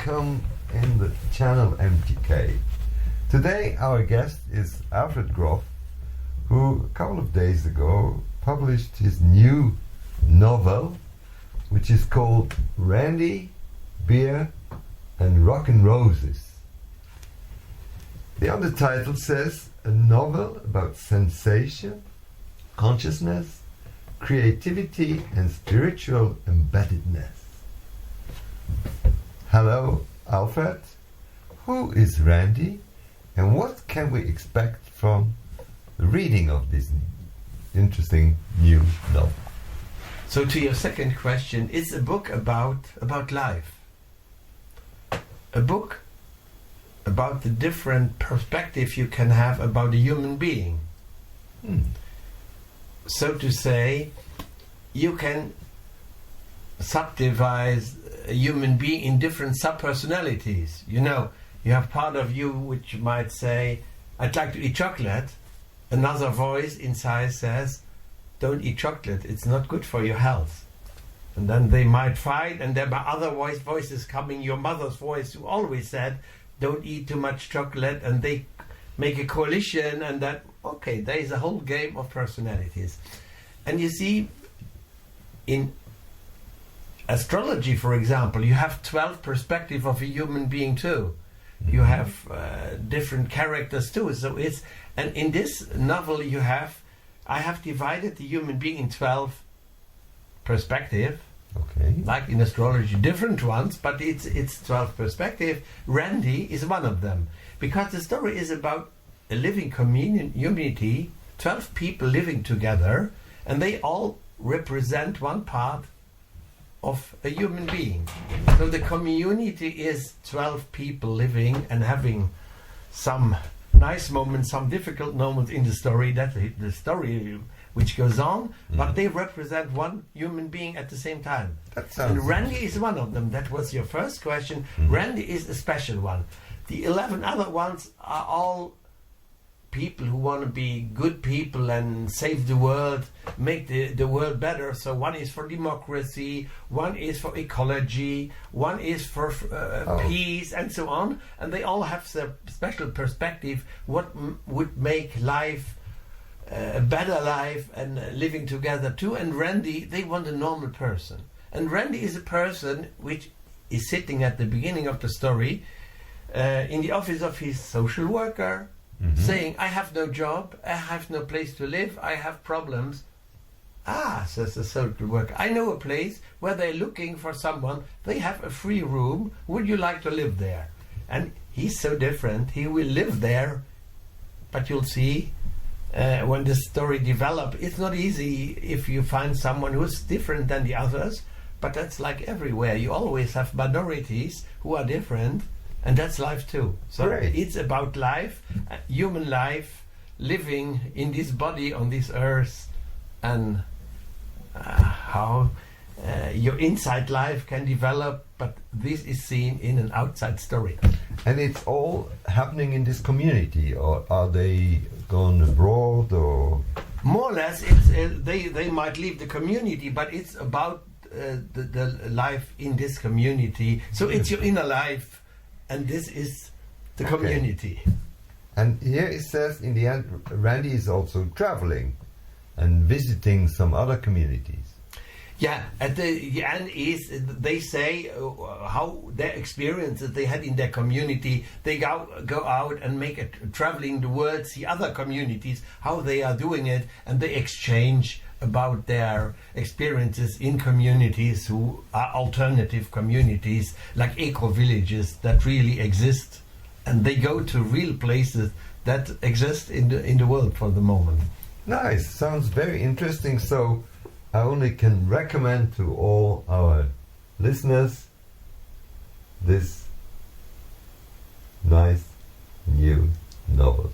welcome in the channel MTK. Today our guest is Alfred Groff, who a couple of days ago published his new novel, which is called Randy, Beer and Rock and Roses. The undertitle says, a novel about sensation, consciousness, creativity and spiritual embeddedness. Hello, Alfred. Who is Randy, and what can we expect from the reading of this interesting new novel? So to your second question, it's a book about life. A book about the different perspective you can have about a human being. So to say, you can subdivide a human being in different sub-personalities. You know, you have part of you which might say, I'd like to eat chocolate. Another voice inside says, don't eat chocolate, it's not good for your health. And then they might fight, and there are other voices coming, your mother's voice who always said, don't eat too much chocolate, and they make a coalition, and that, okay, there is a whole game of personalities. And you see, in astrology, for example, you have 12 perspectives of a human being too. You have different characters too. So it's, and in this novel I have divided the human being in 12 perspectives. Okay. Like in astrology, different ones, but it's 12 perspective. Randy is one of them, because the story is about a living community, 12 people living together, and they all represent one part of a human being. So the community is 12 people living and having some nice moments, some difficult moments in the story. That's the story which goes on, but they represent one human being at the same time. And Randy is one of them. That was your first question. Randy is a special one. The 11 other ones are all people who want to be good people and save the world, make the world better. So one is for democracy, one is for ecology, one is for peace, and so on. And they all have their special perspective, what would make life a better life, and living together too. And Randy, they want a normal person. And Randy is a person which is sitting at the beginning of the story in the office of his social worker, saying, I have no job, I have no place to live, I have problems. Ah, says the social worker, I know a place where they're looking for someone, they have a free room, would you like to live there? And he's so different, he will live there, but you'll see when the story develops, it's not easy if you find someone who's different than the others, but that's like everywhere. You always have minorities who are different, and that's life too. So it's about life, human life, living in this body on this earth, and how your inside life can develop, but this is seen in an outside story. And it's all happening in this community, or are they gone abroad, or? More or less, it's, they might leave the community, but it's about the life in this community. So it's your inner life, and this is the community. And here it says, in the end, Randy is also traveling and visiting some other communities. Yeah, at the end is, they say how their experiences they had in their community. They go out and make a traveling the world, see other communities, how they are doing it, and they exchange about their experiences in communities who are alternative communities, like eco-villages that really exist. And they go to real places that exist in the world for the moment. Nice, sounds very interesting. So I only can recommend to all our listeners this nice new novel.